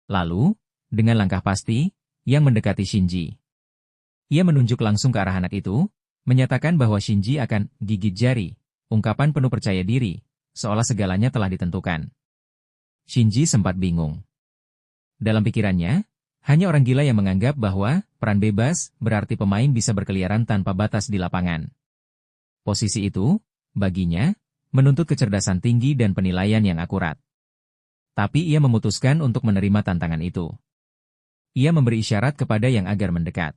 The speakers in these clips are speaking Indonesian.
Lalu, dengan langkah pasti, Yang mendekati Shinji. Ia menunjuk langsung ke arah anak itu, menyatakan bahwa Shinji akan gigit jari, ungkapan penuh percaya diri, seolah segalanya telah ditentukan. Shinji sempat bingung. Dalam pikirannya, hanya orang gila yang menganggap bahwa peran bebas berarti pemain bisa berkeliaran tanpa batas di lapangan. Posisi itu, baginya, menuntut kecerdasan tinggi dan penilaian yang akurat. Tapi ia memutuskan untuk menerima tantangan itu. Ia memberi isyarat kepada Yang agar mendekat.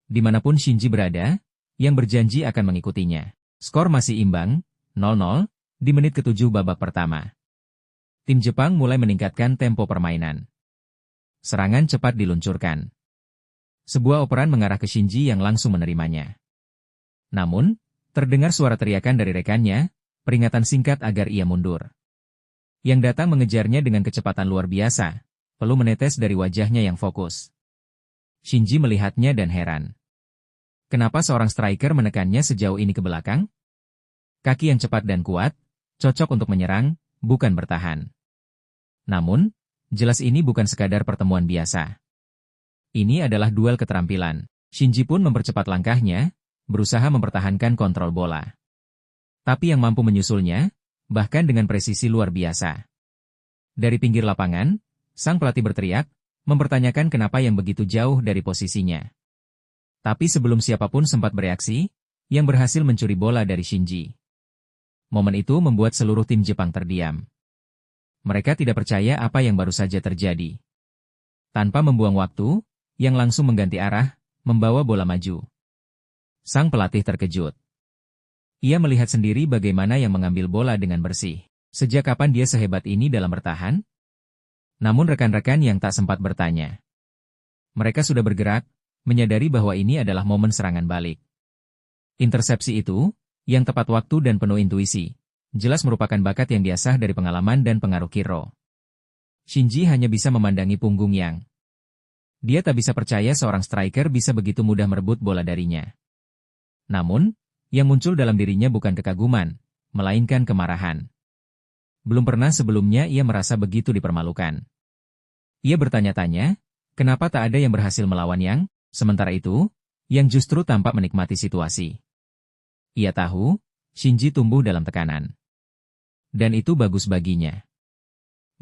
Dimanapun Shinji berada, Yang berjanji akan mengikutinya. Skor masih imbang, 0-0, di menit ke-7 babak pertama. Tim Jepang mulai meningkatkan tempo permainan. Serangan cepat diluncurkan. Sebuah operan mengarah ke Shinji yang langsung menerimanya. Namun, terdengar suara teriakan dari rekannya, peringatan singkat agar ia mundur. Yang datang mengejarnya dengan kecepatan luar biasa, peluh menetes dari wajahnya yang fokus. Shinji melihatnya dan heran. Kenapa seorang striker menekannya sejauh ini ke belakang? Kaki yang cepat dan kuat, cocok untuk menyerang, bukan bertahan. Namun, jelas ini bukan sekadar pertemuan biasa. Ini adalah duel keterampilan. Shinji pun mempercepat langkahnya, berusaha mempertahankan kontrol bola. Tapi yang mampu menyusulnya, bahkan dengan presisi luar biasa. Dari pinggir lapangan, sang pelatih berteriak, mempertanyakan kenapa Yang begitu jauh dari posisinya. Tapi sebelum siapapun sempat bereaksi, Yang berhasil mencuri bola dari Shinji. Momen itu membuat seluruh tim Jepang terdiam. Mereka tidak percaya apa yang baru saja terjadi. Tanpa membuang waktu, Yang langsung mengganti arah, membawa bola maju. Sang pelatih terkejut. Ia melihat sendiri bagaimana Yang mengambil bola dengan bersih. Sejak kapan dia sehebat ini dalam bertahan? Namun rekan-rekan Yang tak sempat bertanya. Mereka sudah bergerak, menyadari bahwa ini adalah momen serangan balik. Intersepsi itu, yang tepat waktu dan penuh intuisi, jelas merupakan bakat yang diasah dari pengalaman dan pengaruh Kiro. Shinji hanya bisa memandangi punggung Yang. Dia tak bisa percaya seorang striker bisa begitu mudah merebut bola darinya. Namun, yang muncul dalam dirinya bukan kekaguman, melainkan kemarahan. Belum pernah sebelumnya ia merasa begitu dipermalukan. Ia bertanya-tanya, kenapa tak ada yang berhasil melawan Yang, sementara itu, Yang justru tampak menikmati situasi. Ia tahu, Shinji tumbuh dalam tekanan. Dan itu bagus baginya.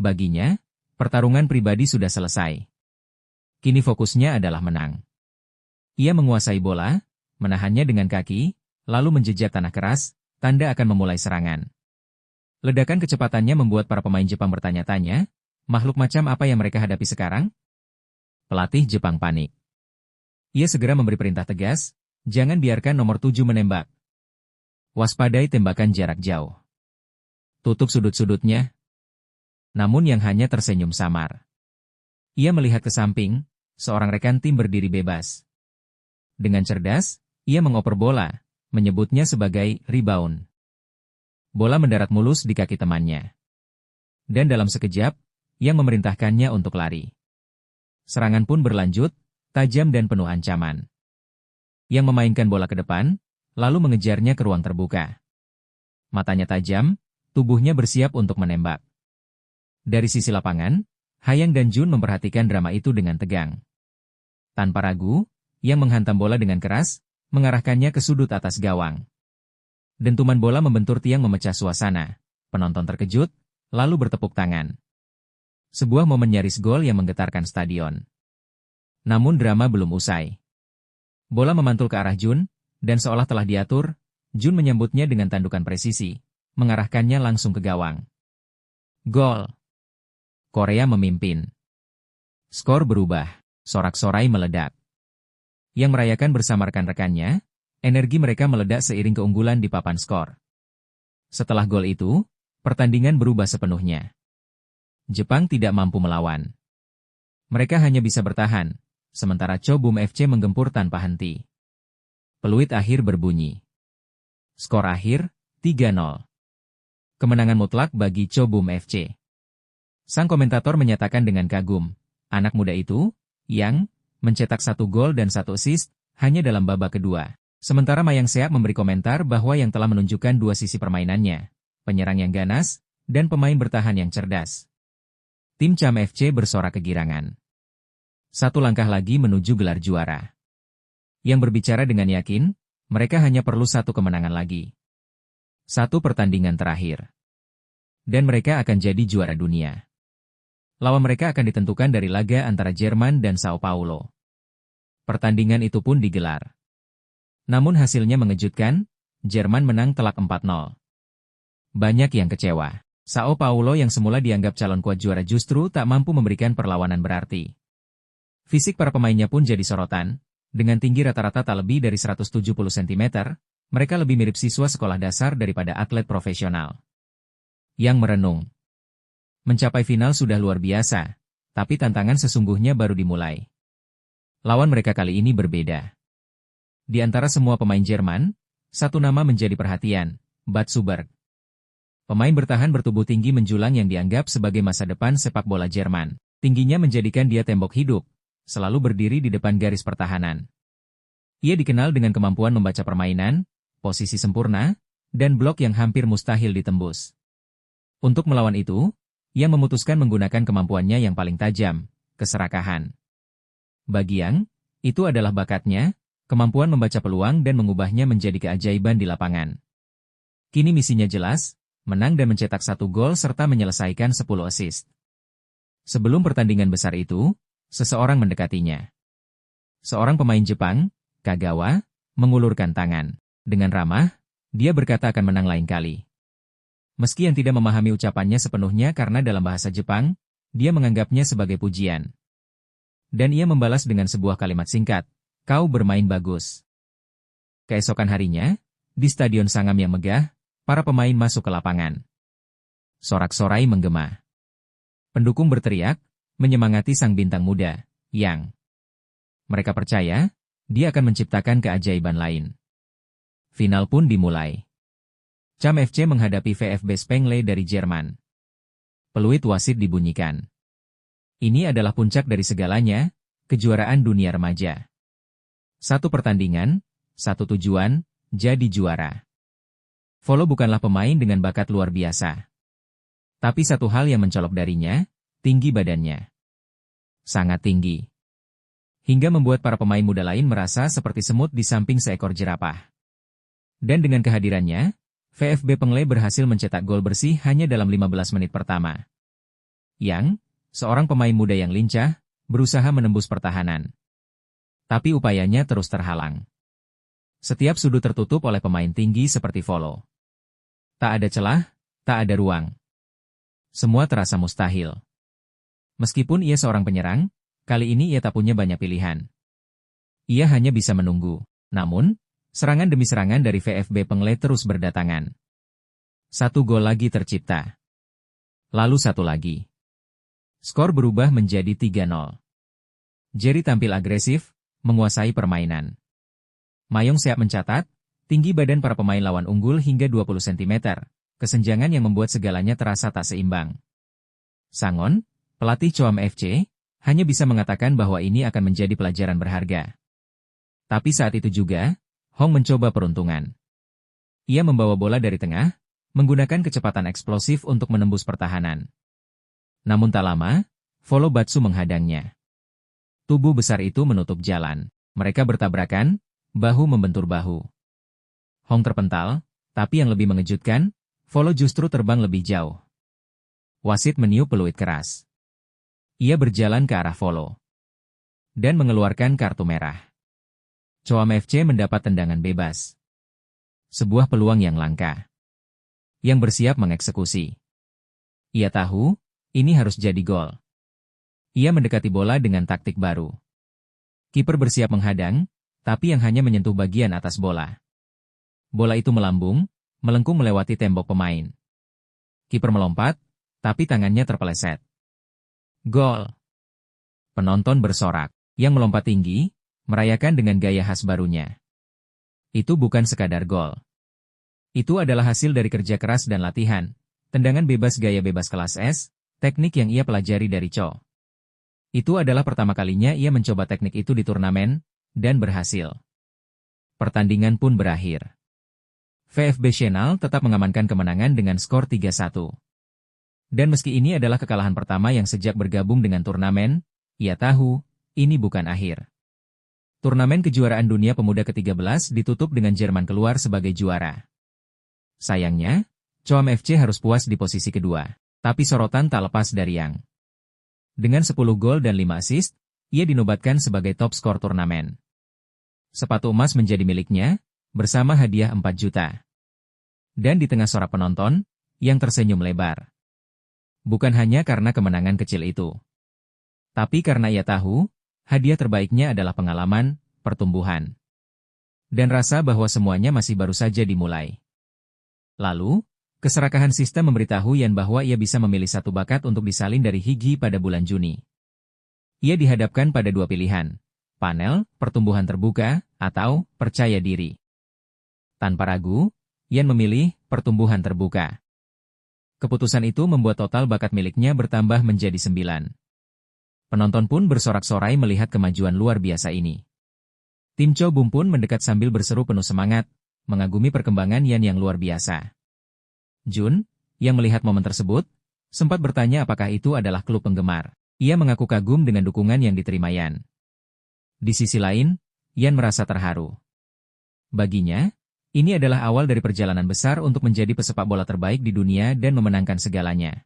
Baginya, pertarungan pribadi sudah selesai. Kini fokusnya adalah menang. Ia menguasai bola, menahannya dengan kaki, lalu menjejak tanah keras, tanda akan memulai serangan. Ledakan kecepatannya membuat para pemain Jepang bertanya-tanya, makhluk macam apa yang mereka hadapi sekarang? Pelatih Jepang panik. Ia segera memberi perintah tegas, jangan biarkan nomor 7 menembak. Waspadai tembakan jarak jauh. Tutup sudut-sudutnya. Namun Yang hanya tersenyum samar. Ia melihat ke samping, seorang rekan tim berdiri bebas. Dengan cerdas, ia mengoper bola, menyebutnya sebagai rebound. Bola mendarat mulus di kaki temannya. Dan dalam sekejap, Yang memerintahkannya untuk lari. Serangan pun berlanjut, tajam dan penuh ancaman. Yang memainkan bola ke depan, lalu mengejarnya ke ruang terbuka. Matanya tajam, tubuhnya bersiap untuk menembak. Dari sisi lapangan, Hayang dan Jun memperhatikan drama itu dengan tegang. Tanpa ragu, Yang menghantam bola dengan keras, mengarahkannya ke sudut atas gawang. Dentuman bola membentur tiang memecah suasana. Penonton terkejut, lalu bertepuk tangan. Sebuah momen nyaris gol yang menggetarkan stadion. Namun drama belum usai. Bola memantul ke arah Jun, dan seolah telah diatur, Jun menyambutnya dengan tandukan presisi, mengarahkannya langsung ke gawang. Gol! Korea memimpin. Skor berubah, sorak-sorai meledak. Yang merayakan bersama rekan-rekannya, energi mereka meledak seiring keunggulan di papan skor. Setelah gol itu, pertandingan berubah sepenuhnya. Jepang tidak mampu melawan. Mereka hanya bisa bertahan, sementara Chobum FC menggempur tanpa henti. Peluit akhir berbunyi. Skor akhir, 3-0. Kemenangan mutlak bagi Chobum FC. Sang komentator menyatakan dengan kagum, anak muda itu, Yang, mencetak 1 gol dan 1 assist, hanya dalam babak kedua. Sementara Mayang Seak memberi komentar bahwa Yang telah menunjukkan 2 sisi permainannya, penyerang yang ganas, dan pemain bertahan yang cerdas. Tim Cham FC bersorak kegirangan. Satu langkah lagi menuju gelar juara. Yang berbicara dengan yakin, mereka hanya perlu satu kemenangan lagi. Satu pertandingan terakhir. Dan mereka akan jadi juara dunia. Lawan mereka akan ditentukan dari laga antara Jerman dan Sao Paulo. Pertandingan itu pun digelar. Namun hasilnya mengejutkan, Jerman menang telak 4-0. Banyak yang kecewa. Sao Paulo yang semula dianggap calon kuat juara justru tak mampu memberikan perlawanan berarti. Fisik para pemainnya pun jadi sorotan. Dengan tinggi rata-rata tak lebih dari 170 cm, mereka lebih mirip siswa sekolah dasar daripada atlet profesional. Yang merenung. Mencapai final sudah luar biasa, tapi tantangan sesungguhnya baru dimulai. Lawan mereka kali ini berbeda. Di antara semua pemain Jerman, satu nama menjadi perhatian, Bart Subberg. Pemain bertahan bertubuh tinggi menjulang yang dianggap sebagai masa depan sepak bola Jerman. Tingginya menjadikan dia tembok hidup, selalu berdiri di depan garis pertahanan. Ia dikenal dengan kemampuan membaca permainan, posisi sempurna, dan blok yang hampir mustahil ditembus. Untuk melawan itu, ia memutuskan menggunakan kemampuannya yang paling tajam, keserakahan. Bagi Yang, itu adalah bakatnya, kemampuan membaca peluang dan mengubahnya menjadi keajaiban di lapangan. Kini misinya jelas, menang dan mencetak 1 gol serta menyelesaikan 10 assist. Sebelum pertandingan besar itu, seseorang mendekatinya. Seorang pemain Jepang, Kagawa, mengulurkan tangan. Dengan ramah, dia berkata akan menang lain kali. Meski yang tidak memahami ucapannya sepenuhnya karena dalam bahasa Jepang, dia menganggapnya sebagai pujian. Dan ia membalas dengan sebuah kalimat singkat, "Kau bermain bagus." Keesokan harinya, di Stadion Sangam yang megah, para pemain masuk ke lapangan. Sorak-sorai menggema. Pendukung berteriak, menyemangati sang bintang muda, Yang. Mereka percaya, dia akan menciptakan keajaiban lain. Final pun dimulai. Cham FC menghadapi VfB Spengle dari Jerman. Peluit wasit dibunyikan. Ini adalah puncak dari segalanya, kejuaraan dunia remaja. Satu pertandingan, satu tujuan, jadi juara. Volo bukanlah pemain dengan bakat luar biasa. Tapi satu hal yang mencolok darinya, tinggi badannya. Sangat tinggi. Hingga membuat para pemain muda lain merasa seperti semut di samping seekor jerapah. Dan dengan kehadirannya, VfB Pengle berhasil mencetak gol bersih hanya dalam 15 menit pertama. Yang, seorang pemain muda yang lincah, berusaha menembus pertahanan. Tapi upayanya terus terhalang. Setiap sudut tertutup oleh pemain tinggi seperti Volo. Tak ada celah, tak ada ruang. Semua terasa mustahil. Meskipun ia seorang penyerang, kali ini ia tak punya banyak pilihan. Ia hanya bisa menunggu. Namun, serangan demi serangan dari VfB Pengle terus berdatangan. 1 gol lagi tercipta. Lalu 1 lagi. Skor berubah menjadi 3-0. Jerry tampil agresif, menguasai permainan. Mayong Seap mencatat, tinggi badan para pemain lawan unggul hingga 20 cm, kesenjangan yang membuat segalanya terasa tak seimbang. Sangon, pelatih Choam FC, hanya bisa mengatakan bahwa ini akan menjadi pelajaran berharga. Tapi saat itu juga, Hong mencoba peruntungan. Ia membawa bola dari tengah, menggunakan kecepatan eksplosif untuk menembus pertahanan. Namun tak lama, Volo Batsu menghadangnya. Tubuh besar itu menutup jalan. Mereka bertabrakan, bahu membentur bahu. Hong terpental, tapi yang lebih mengejutkan, Volo justru terbang lebih jauh. Wasit meniup peluit keras. Ia berjalan ke arah Volo. Dan mengeluarkan kartu merah. Choam FC mendapat tendangan bebas. Sebuah peluang yang langka. Yang bersiap mengeksekusi. Ia tahu, ini harus jadi gol. Ia mendekati bola dengan taktik baru. Kiper bersiap menghadang, tapi yang hanya menyentuh bagian atas bola. Bola itu melambung, melengkung melewati tembok pemain. Kiper melompat, tapi tangannya terpeleset. Gol! Penonton bersorak. Yang melompat tinggi, merayakan dengan gaya khas barunya. Itu bukan sekadar gol. Itu adalah hasil dari kerja keras dan latihan, tendangan bebas gaya bebas kelas S, teknik yang ia pelajari dari Cho. Itu adalah pertama kalinya ia mencoba teknik itu di turnamen, dan berhasil. Pertandingan pun berakhir. VfB Chenal tetap mengamankan kemenangan dengan skor 3-1. Dan meski ini adalah kekalahan pertama yang sejak bergabung dengan turnamen, ia tahu, ini bukan akhir. Turnamen kejuaraan dunia pemuda ke-13 ditutup dengan Jerman keluar sebagai juara. Sayangnya, Coam FC harus puas di posisi kedua. Tapi sorotan tak lepas dari Yang. Dengan 10 gol dan 5 assist, ia dinobatkan sebagai top skor turnamen. Sepatu emas menjadi miliknya, bersama hadiah 4 juta. Dan di tengah sorak penonton, Yang tersenyum lebar. Bukan hanya karena kemenangan kecil itu. Tapi karena ia tahu, hadiah terbaiknya adalah pengalaman, pertumbuhan. Dan rasa bahwa semuanya masih baru saja dimulai. Lalu, keserakahan sistem memberitahu Yan bahwa ia bisa memilih satu bakat untuk disalin dari Higi pada bulan Juni. Ia dihadapkan pada dua pilihan, panel, pertumbuhan terbuka, atau percaya diri. Tanpa ragu, Yan memilih pertumbuhan terbuka. Keputusan itu membuat total bakat miliknya bertambah menjadi 9. Penonton pun bersorak-sorai melihat kemajuan luar biasa ini. Tim Cho Bum pun mendekat sambil berseru penuh semangat, mengagumi perkembangan Yan yang luar biasa. Jun, yang melihat momen tersebut, sempat bertanya apakah itu adalah klub penggemar. Ia mengaku kagum dengan dukungan yang diterima Yan. Di sisi lain, Yan merasa terharu. Baginya, ini adalah awal dari perjalanan besar untuk menjadi pesepak bola terbaik di dunia dan memenangkan segalanya.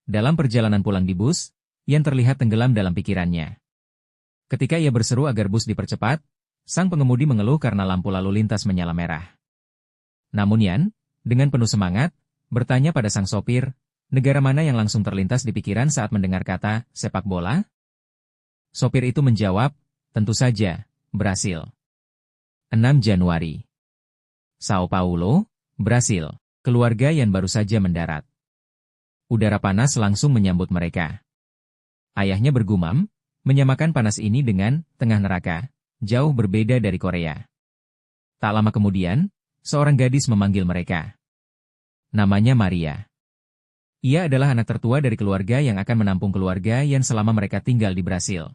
Dalam perjalanan pulang di bus, Yan terlihat tenggelam dalam pikirannya. Ketika ia berseru agar bus dipercepat, sang pengemudi mengeluh karena lampu lalu lintas menyala merah. Namun Yan, dengan penuh semangat, bertanya pada sang sopir, negara mana yang langsung terlintas di pikiran saat mendengar kata sepak bola? Sopir itu menjawab, tentu saja, Brasil. 6 Januari. Sao Paulo, Brasil. Keluarga Yan baru saja mendarat. Udara panas langsung menyambut mereka. Ayahnya bergumam, menyamakan panas ini dengan tengah neraka, jauh berbeda dari Korea. Tak lama kemudian, seorang gadis memanggil mereka. Namanya Maria. Ia adalah anak tertua dari keluarga yang akan menampung keluarga Yan selama mereka tinggal di Brasil.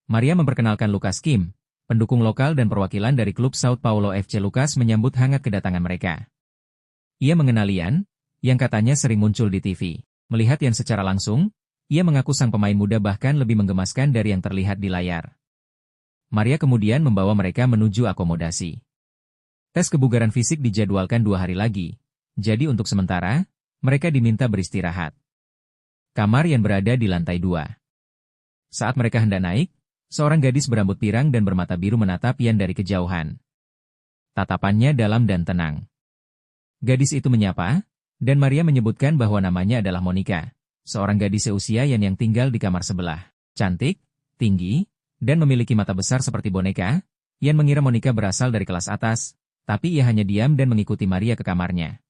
Maria memperkenalkan Lucas Kim, pendukung lokal dan perwakilan dari klub Sao Paulo FC. Lucas menyambut hangat kedatangan mereka. Ia mengenali Yan, yang katanya sering muncul di TV. Melihat Yan secara langsung, ia mengaku sang pemain muda bahkan lebih menggemaskan dari yang terlihat di layar. Maria kemudian membawa mereka menuju akomodasi. Tes kebugaran fisik dijadwalkan 2 hari lagi, jadi untuk sementara, mereka diminta beristirahat. Kamar Yan berada di lantai 2. Saat mereka hendak naik, seorang gadis berambut pirang dan bermata biru menatap Yan dari kejauhan. Tatapannya dalam dan tenang. Gadis itu menyapa, dan Maria menyebutkan bahwa namanya adalah Monica, seorang gadis seusia Yan yang tinggal di kamar sebelah. Cantik, tinggi, dan memiliki mata besar seperti boneka. Yan mengira Monica berasal dari kelas atas, tapi ia hanya diam dan mengikuti Maria ke kamarnya.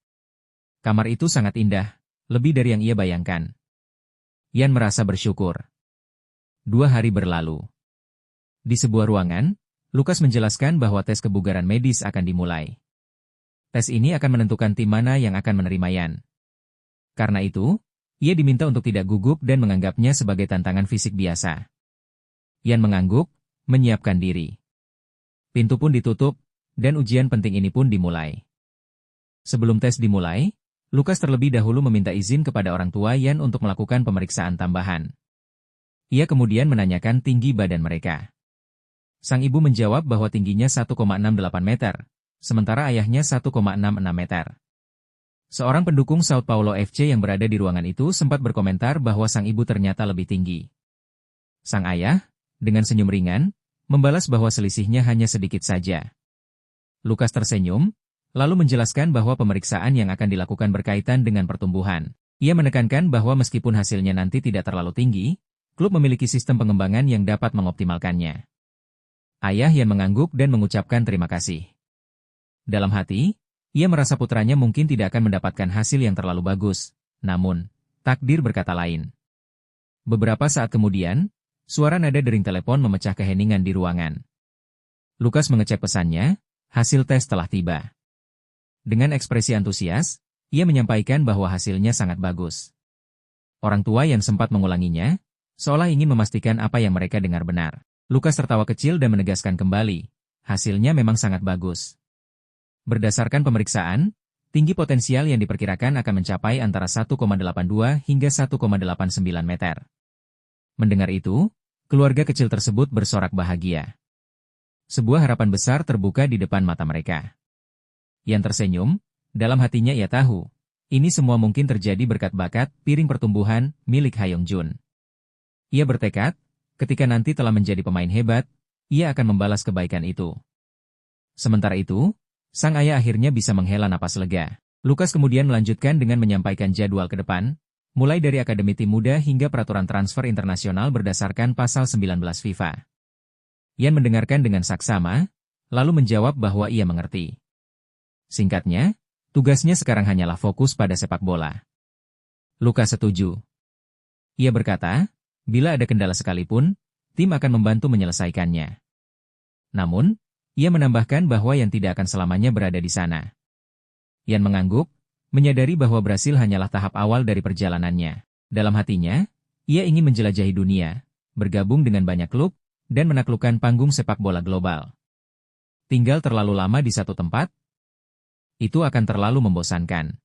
Kamar itu sangat indah, lebih dari yang ia bayangkan. Yan merasa bersyukur. 2 hari berlalu. Di sebuah ruangan, Lucas menjelaskan bahwa tes kebugaran medis akan dimulai. Tes ini akan menentukan tim mana yang akan menerima Yan. Karena itu, ia diminta untuk tidak gugup dan menganggapnya sebagai tantangan fisik biasa. Yan mengangguk, menyiapkan diri. Pintu pun ditutup, dan ujian penting ini pun dimulai. Sebelum tes dimulai, Lucas terlebih dahulu meminta izin kepada orang tua Yan untuk melakukan pemeriksaan tambahan. Ia kemudian menanyakan tinggi badan mereka. Sang ibu menjawab bahwa tingginya 1,68 meter, sementara ayahnya 1,66 meter. Seorang pendukung Sao Paulo FC yang berada di ruangan itu sempat berkomentar bahwa sang ibu ternyata lebih tinggi. Sang ayah, dengan senyum ringan, membalas bahwa selisihnya hanya sedikit saja. Lucas tersenyum, lalu menjelaskan bahwa pemeriksaan yang akan dilakukan berkaitan dengan pertumbuhan. Ia menekankan bahwa meskipun hasilnya nanti tidak terlalu tinggi, klub memiliki sistem pengembangan yang dapat mengoptimalkannya. Ayah Yan mengangguk dan mengucapkan terima kasih. Dalam hati, ia merasa putranya mungkin tidak akan mendapatkan hasil yang terlalu bagus, namun, takdir berkata lain. Beberapa saat kemudian, suara nada dering telepon memecah keheningan di ruangan. Lucas mengecek pesannya, hasil tes telah tiba. Dengan ekspresi antusias, ia menyampaikan bahwa hasilnya sangat bagus. Orang tua yang sempat mengulanginya, seolah ingin memastikan apa yang mereka dengar benar. Lucas tertawa kecil dan menegaskan kembali, hasilnya memang sangat bagus. Berdasarkan pemeriksaan, Tinggi potensial yang diperkirakan akan mencapai antara 1,82 hingga 1,89 meter. Mendengar itu, keluarga kecil tersebut bersorak bahagia. Sebuah harapan besar terbuka di depan mata mereka. Yan tersenyum, dalam hatinya ia tahu, ini semua mungkin terjadi berkat bakat piring pertumbuhan milik Ha Yong-jun. Ia bertekad, ketika nanti telah menjadi pemain hebat, ia akan membalas kebaikan itu. Sementara itu, sang ayah akhirnya bisa menghela napas lega. Lukas kemudian melanjutkan dengan menyampaikan jadwal ke depan, mulai dari Akademi Tim Muda hingga peraturan transfer internasional berdasarkan pasal 19 FIFA. Yan mendengarkan dengan saksama, lalu menjawab bahwa ia mengerti. Singkatnya, tugasnya sekarang hanyalah fokus pada sepak bola. Lukas setuju. Ia berkata, bila ada kendala sekalipun, tim akan membantu menyelesaikannya. Namun, ia menambahkan bahwa Yan tidak akan selamanya berada di sana. Yan mengangguk, menyadari bahwa Brasil hanyalah tahap awal dari perjalanannya. Dalam hatinya, ia ingin menjelajahi dunia, bergabung dengan banyak klub, dan menaklukkan panggung sepak bola global. Tinggal terlalu lama di satu tempat, itu akan terlalu membosankan.